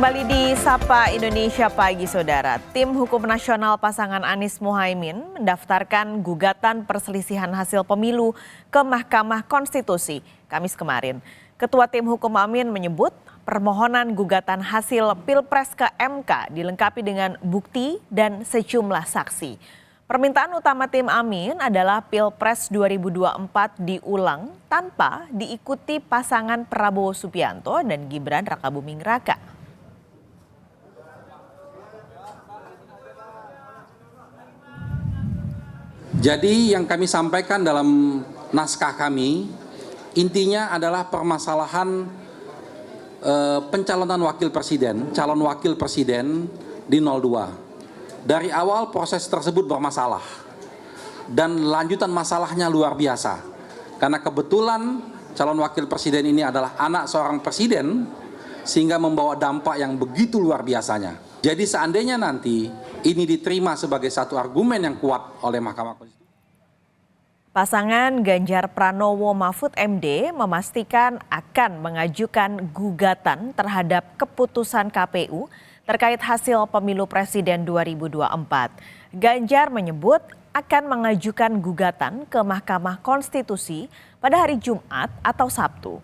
Kembali di Sapa Indonesia Pagi, Saudara. Tim Hukum Nasional pasangan Anies Mohaimin mendaftarkan gugatan perselisihan hasil pemilu ke Mahkamah Konstitusi Kamis kemarin. Ketua Tim Hukum Amin menyebut permohonan gugatan hasil Pilpres ke MK dilengkapi dengan bukti dan sejumlah saksi. Permintaan utama tim Amin adalah Pilpres 2024 diulang tanpa diikuti pasangan Prabowo Subianto dan Gibran Rakabuming Raka. Jadi yang kami sampaikan dalam naskah kami, intinya adalah permasalahan pencalonan calon wakil presiden di 02. Dari awal proses tersebut bermasalah dan lanjutan masalahnya luar biasa. Karena kebetulan calon wakil presiden ini adalah anak seorang presiden sehingga membawa dampak yang begitu luar biasanya. Jadi seandainya nanti ini diterima sebagai satu argumen yang kuat oleh Mahkamah Konstitusi. Pasangan Ganjar Pranowo Mahfud MD memastikan akan mengajukan gugatan terhadap keputusan KPU terkait hasil pemilu presiden 2024. Ganjar menyebut akan mengajukan gugatan ke Mahkamah Konstitusi pada hari Jumat atau Sabtu.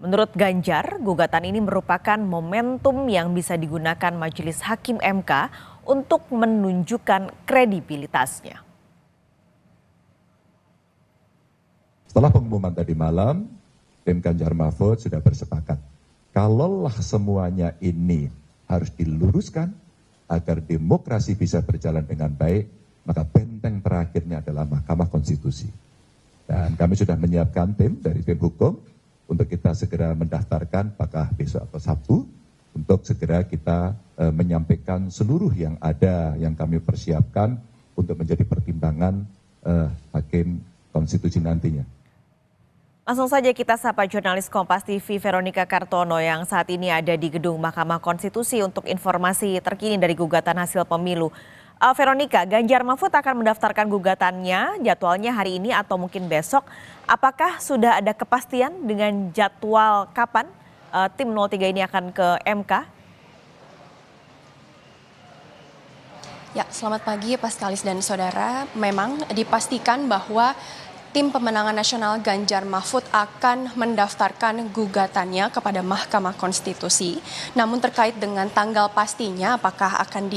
Menurut Ganjar, gugatan ini merupakan momentum yang bisa digunakan Majelis Hakim MK untuk menunjukkan kredibilitasnya. Setelah pengumuman tadi malam, tim Ganjar Mahfud sudah bersepakat. Kalaulah semuanya ini harus diluruskan agar demokrasi bisa berjalan dengan baik, maka benteng terakhirnya adalah Mahkamah Konstitusi. Dan kami sudah menyiapkan tim dari tim hukum untuk kita segera mendaftarkan apakah besok atau Sabtu untuk segera kita menyampaikan seluruh yang ada yang kami persiapkan untuk menjadi pertimbangan Hakim Konstitusi nantinya. Langsung saja kita sapa jurnalis Kompas TV Veronica Kartono yang saat ini ada di gedung Mahkamah Konstitusi untuk informasi terkini dari gugatan hasil pemilu. Veronica, Ganjar Mahfud akan mendaftarkan gugatannya, jadwalnya hari ini atau mungkin besok. Apakah sudah ada kepastian dengan jadwal kapan tim 03 ini akan ke MK? Ya, selamat pagi Paskalis dan saudara. Memang dipastikan bahwa tim pemenangan nasional Ganjar Mahfud akan mendaftarkan gugatannya kepada Mahkamah Konstitusi. Namun terkait dengan tanggal pastinya apakah akan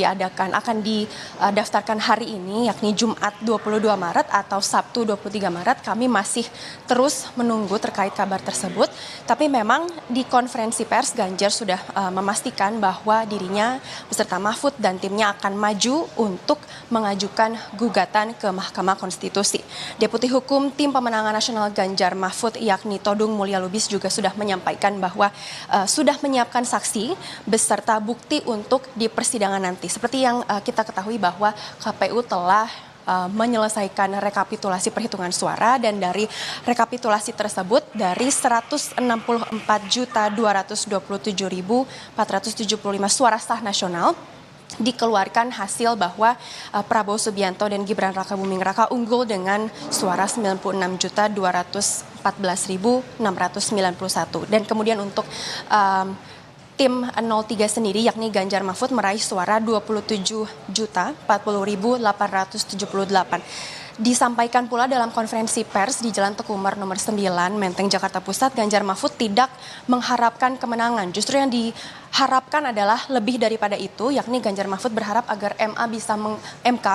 didaftarkan hari ini yakni Jumat 22 Maret atau Sabtu 23 Maret, kami masih terus menunggu terkait kabar tersebut. Tapi memang di konferensi pers Ganjar sudah memastikan bahwa dirinya beserta Mahfud dan timnya akan maju untuk mengajukan gugatan ke Mahkamah Konstitusi. Deputi Hukum Tim Pemenangan Nasional Ganjar Mahfud yakni Todung Mulya Lubis juga sudah menyampaikan bahwa sudah menyiapkan saksi beserta bukti untuk di persidangan nanti. Seperti yang kita ketahui bahwa KPU telah menyelesaikan rekapitulasi perhitungan suara dan dari rekapitulasi tersebut dari 164.227.475 suara sah nasional dikeluarkan hasil bahwa Prabowo Subianto dan Gibran Rakabuming Raka unggul dengan suara 96.214.691 dan kemudian untuk tim 03 sendiri yakni Ganjar Mahfud meraih suara 27.040.878. Disampaikan pula dalam konferensi pers di Jalan Tekumar nomor 9 Menteng Jakarta Pusat, Ganjar Mahfud tidak mengharapkan kemenangan. Justru yang diharapkan adalah lebih daripada itu, yakni Ganjar Mahfud berharap agar MK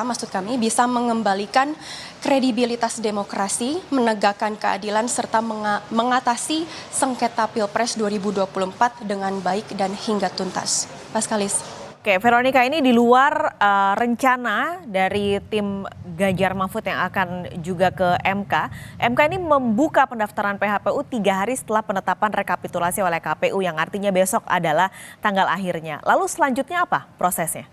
bisa mengembalikan kredibilitas demokrasi, menegakkan keadilan serta mengatasi sengketa Pilpres 2024 dengan baik dan hingga tuntas. Paskalis. Oke, Veronica, ini di luar rencana dari tim Ganjar Mahfud yang akan juga ke MK. MK ini membuka pendaftaran PHPU 3 hari setelah penetapan rekapitulasi oleh KPU yang artinya besok adalah tanggal akhirnya. Lalu selanjutnya apa prosesnya?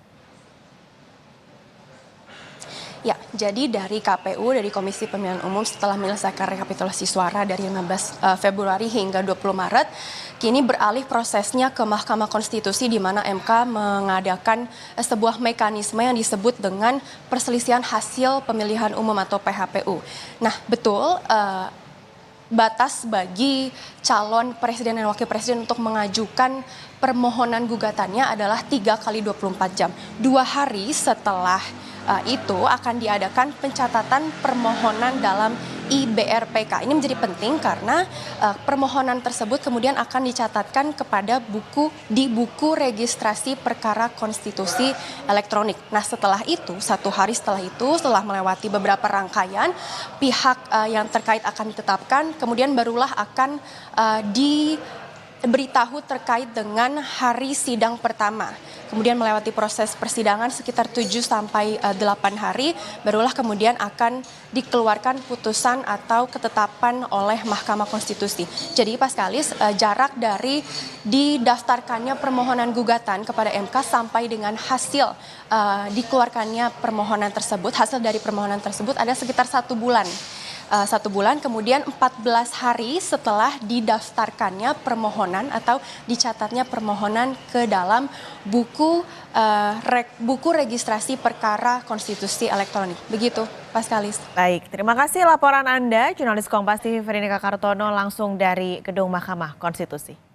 Ya, jadi dari KPU, dari Komisi Pemilihan Umum setelah menyelesaikan rekapitulasi suara dari 15 Februari hingga 20 Maret, kini beralih prosesnya ke Mahkamah Konstitusi di mana MK mengadakan sebuah mekanisme yang disebut dengan perselisihan hasil pemilihan umum atau PHPU. Nah, betul batas bagi calon presiden dan wakil presiden untuk mengajukan permohonan gugatannya adalah 3 kali 24 jam. 2 hari setelah itu akan diadakan pencatatan permohonan dalam IBRPK. Ini menjadi penting karena permohonan tersebut kemudian akan dicatatkan kepada di buku registrasi perkara konstitusi elektronik. Nah, setelah itu, 1 hari setelah itu, setelah melewati beberapa rangkaian, pihak yang terkait akan ditetapkan, kemudian barulah akan diberitahu terkait dengan hari sidang pertama. Kemudian melewati proses persidangan sekitar 7 sampai 8 hari, barulah kemudian akan dikeluarkan putusan atau ketetapan oleh Mahkamah Konstitusi. Jadi Pak Skalis, jarak dari didaftarkannya permohonan gugatan kepada MK sampai dengan hasil dikeluarkannya permohonan tersebut, hasil dari permohonan tersebut ada sekitar 1 bulan. 1 bulan, kemudian 14 hari setelah didaftarkannya permohonan atau dicatatnya permohonan ke dalam buku registrasi perkara konstitusi elektronik. Begitu, Pak Skalis. Baik, terima kasih laporan Anda, jurnalis Kompas TV Veronica Kartono langsung dari Gedung Mahkamah Konstitusi.